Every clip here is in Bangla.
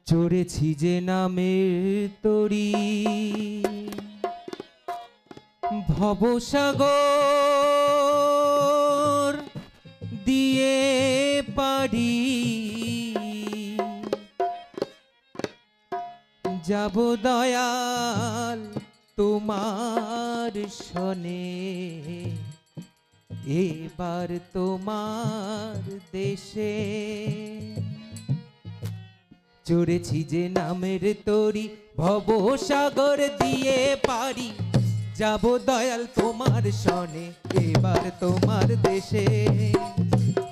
চড়েছি যে নামের তরি ভবসাগর দিয়ে পারি যাব দয়াল তোমার শনে এবার তোমার দেশে চড়েছি যে নামের তরি ভবসাগর দিয়ে পারি যাব দয়াল তোমার শনে এবার তোমার দেশে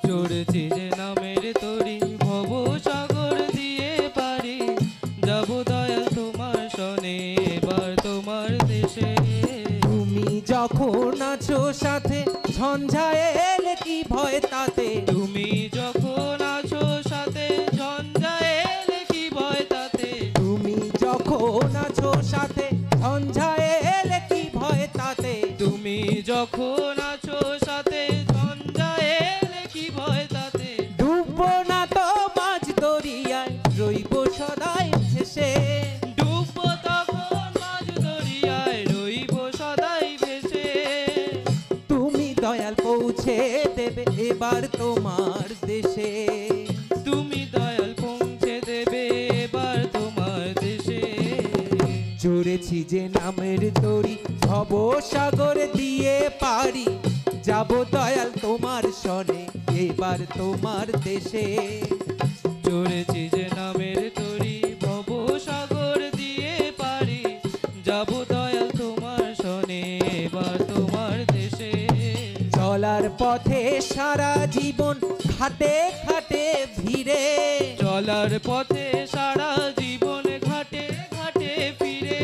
চড়েছি যে নামের তরি ভবসাগর দিয়ে পারি যাব দয়াল তোমার শনে এবার তোমার দেশে তুমি যখন আছো সাথে ঝঞ্ঝা এলে কি ভয় তাতে তুমি যখন আছো সাথে ঝঞ্ঝা এলে কি ভয় তাতে তুমি যখন আছো সাথে ঝঞ্ঝা এলে কি ভয় তাতে তুমি যখন আছো সাথে ঝঞ্ঝা এলে কি ভয় তাতে ডুববো না তো মাঝ দরিয়ায় রইব সদাই ভেসে ডুববো তখন মাঝ দরিয়ায় রইব সদাই ভেসে তুমি দয়াল পৌঁছে দেবে এবার তোমার দেশে তুমি দয়াল পৌঁছে দেবে এবার তোমার দেশে চড়েছি যে নামের তরি ভবসাগর দিয়ে পারি যাব দয়াল তোমার শনে এবার তোমার দেশে চড়েছি যে নামের তরি ভবসাগর দিয়ে পারি যাব দয়াল তোমার শনে এবার তোমার দেশে চলার পথে সারা জীবন ঘাটে ঘাটে ভিড়ে চলার পথে সারা জীবন ঘাটে ঘাটে ফিরে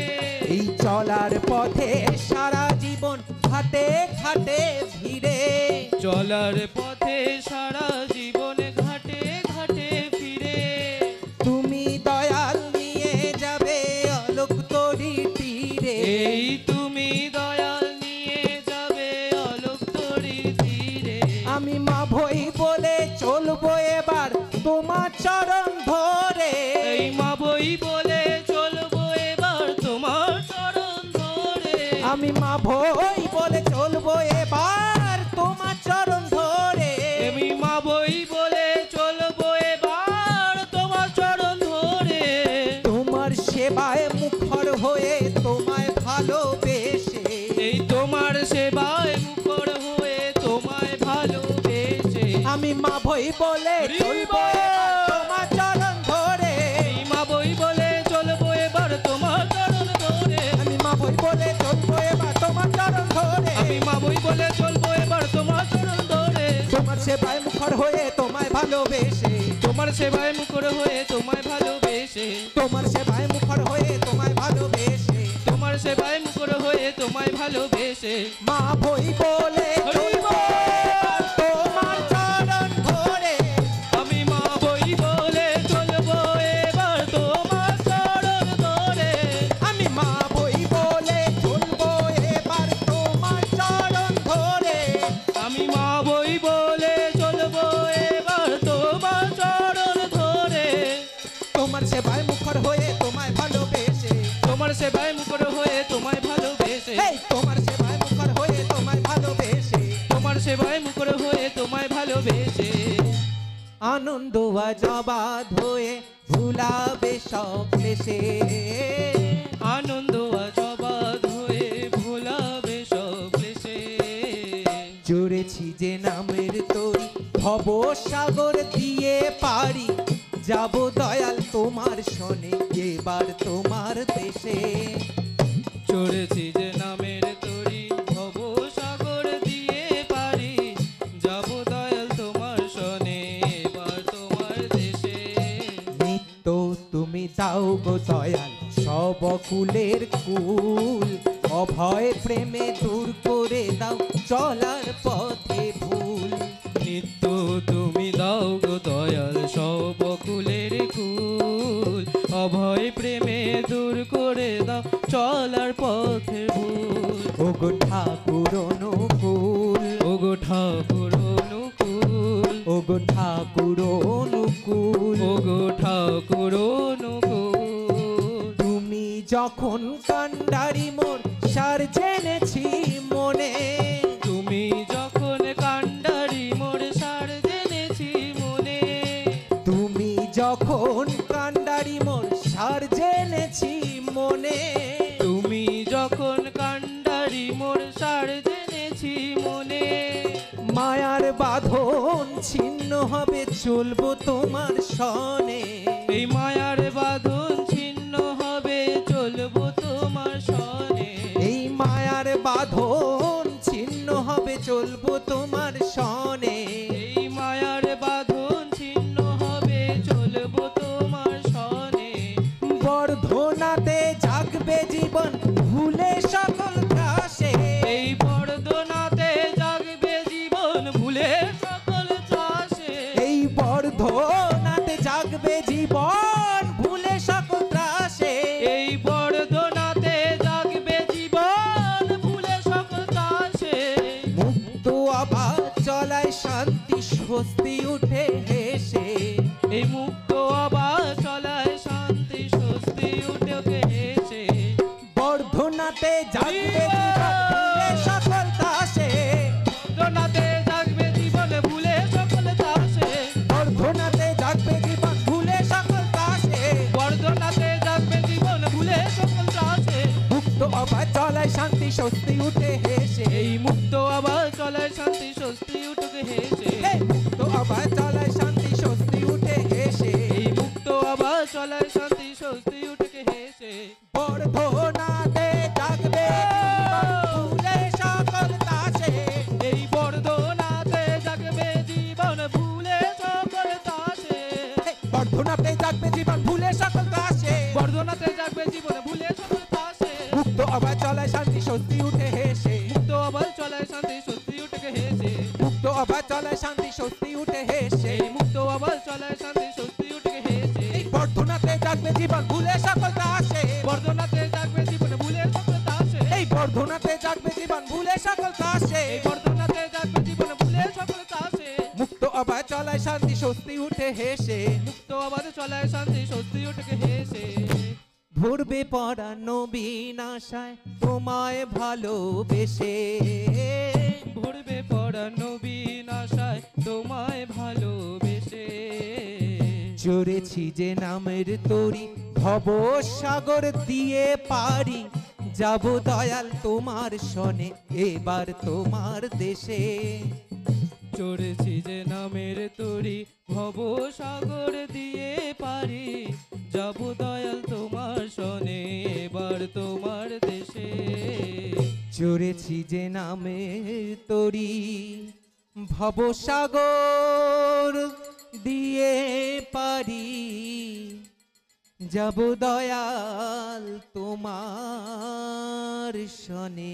এই চলার পথে সারা জীবন ঘাটে ঘাটে ভিড়ে চলার পথে সারা জীবন ঘাটে ঘাটে ফিরে তুমি দয়াল নিয়ে যাবে অলোক তরি তীরে এই তুমি দয়াল নিয়ে যাবে অলোক তরি তীরে আমি মা ভই বলে চলবো এবার তোমার চরণ ধরে এই মা বই বলে চলবো এবার তোমার চরণ ধরে আমি মা ভই বলে চলবো এবার তোমার চরণ ধরে আমি মা বই বলে চলবো এবার তোমার চরণ ধরে তোমার সেবায় মুখর হয়ে তোমায় ভালোবেসে এই তোমার সেবায় মুখর হয়ে তোমায় ভালোবেসে আমি মা ভই বলে চলবো এবার তোমার চরণ ধরে এই মা বই বলে চলবো এবার তোমার চরণ ধরে আমি মা ভই বলে চলবো এবার তোমার চরণ ধরে আমি মা বই বলে চলবো এবার তোমার চরণ ধরে তোমার সেবায় মুখর হয়ে তোমায় ভালোবেসে তোমার সেবায় মুখর হয়ে তোমায় ভালোবেসে তোমার সেবায় মুখর হয়ে তোমায় ভালোবেসে তোমার সেবায় মুখর হয়ে তোমায় ভালোবেসে মা ভই বলে চলবো এবার তোমার চরণ ধরে আমি মা বই বলে চলবো এবার তোমার চরণ ধরে আমি মা ভই বলে চলবো এবার তোমার চরণ ধরে আমি মা বই বলে চলবো এবার তোমার চরণ ধরে তোমার সেবায় মুখর হয়ে তোমায় ভালোবেসে তোমার সেবায় মুখর হয়ে তোমায় ভালোবেসে এই তোমার সেবায় মুখর হয়ে তোমায় ভালোবেসে তোমার সেবায় মুখর হয়ে তোমায় ভালোবেসে আনন্দ আজ অবাধ হয়ে ভুলাবে সব ক্লেশে আনন্দ আজ অবাধ হয়ে ভোলাবে সব ক্লেশে চড়েছি যে নামের তরি ভবসাগর দিয়ে পারি যাব দয়াল তোমার শনে এবার তোমার দেশে চড়েছি যে নামের তরি ভবসাগর দিয়ে পারি যাব দয়াল তোমার শনে এবার তোমার দেশে নিত্য তুমি দাও গো দয়াল সব কুলের কুল অভয় প্রেমে দূর করে দাও চলার পথে ভুল নিত্য তুমি দাও গো দয়াল সব কুলের কুল অভয় প্রেমে দূর করে দাও চলার পথে ভুল ওগো ঠাকুর অনুকূল ওগো ঠাকুর অনুকূল ওগো ঠাকুর অনুকূল ওগো ঠাকুর অনুকূল যখন কান্ডারি মোর সার জেনেছি মনে, তুমি যখন কান্ডারি মোর সার জেনেছি মনে, তুমি যখন কান্ডারি মোর সার জেনেছি মনে, তুমি যখন কান্ডারি মোর সার জেনেছি মনে, মায়ার বাঁধন ছিন্ন হবে চলবো তোমার সনে, এই মায়ার বাঁধন ছিন্ন হবে চলবো তোমার সনে, এই মায়ার বাঁধন ছিন্ন হবে চলবো তোমার সনে, এই মায়ার বাঁধন ছিন্ন হবে চলবো তোমার সনে, বর্ধনাতে জাগবে জীবন ভুলে সকল ত্রাসে, এই বর্ধনাতে জাগবে জীবন ভুলে সকল চাষে, এই বর্ধনাতে জাগবে জীবন ভুলে সকল ত্রাসে, এই বর্ধনাতে জাগবে জীবন ভুলে সকল চাষে, মুক্ত আবার চলায় শান্তি স্বস্তি উঠে হেসে, এই মুক্ত আবার চলায় শান্তি স্বস্তি উঠে হেসে, বর্ধনাতে জাগবে জীবন ভুলে সকল ত্রাসে, বর্ধনাতে জাগবে জীবন ভুলে সকল চাষে, বর্ধনাতে জাগবে জীবন ভুলে সকল ত্রাসে, বর্ধনাতে জাগবে জীবন ভুলে সকল চাষে, মুক্ত আবার চলায় শান্তি স্বস্তি উঠে হেসে, এই মুক্ত আবার চলায় শান্তি স্বস্তি উঠে হেসে, এই মুক্ত আবার চলায় শান্তি স্বস্তি উঠে হেসে, এই মুক্ত আবার চলায় শান্তি স্বস্তি উঠে হেসে, বর্ধনাতে জাগবে জীবন ভুলে সকল ত্রাসে, এই বর্ধনাতে জাগবে জীবন ভুলে সকল চাষে, বর্ধনাতে জাগবে জীবন ভুলে সকল ত্রাসে, বর্ধনাতে জাগবে জীবন ভুলে সকল চাষে, মুক্ত আবার চলায় শান্তি স্বস্তি উঠে হেসে, মুক্ত আবার চলায় শান্তি স্বস্তি উঠে হেসে, মুক্ত আবার চলায় শান্তি স্বস্তি উঠে হেসে, এই মুক্ত আবার চলায় শান্তি স্বস্তি উঠে হেসে, বর্ধনাতে জাগবে জীবন ভুলে সকল ত্রাসে, বর্ধনাতে জাগবে জীবন ভুলে সকল চাষে, এই বর্ধনাতে জাগবে জীবন ভুলে সকল ত্রাসে, এই বর্ধনাতে জাগবে জীবন ভুলে সকল চাষে, মুক্ত আবার চলায় শান্তি স্বস্তি উঠে হেসে, মুক্ত আবার চলায় শান্তি স্বস্তি উঠে হেসে, ভরবে পড়া নবীন আশায় তোমায় ভালোবেসে, ভরবে পড়া নবীন আশায় তোমায় ভালোবেসে, চড়েছি যে নামের তরি ভব সাগর দিয়ে পারি, যাব দয়াল তোমার সনে এবার তোমার দেশে, চড়েছি যে নামের তরি ভব সাগর দিয়ে পারি, যাব দয়াল তোমার সনে এবার তোমার দেশে, চড়েছি যে নামের তরি ভব সাগর দিয়ে পারি, যাব দয়াল তোমার সনে।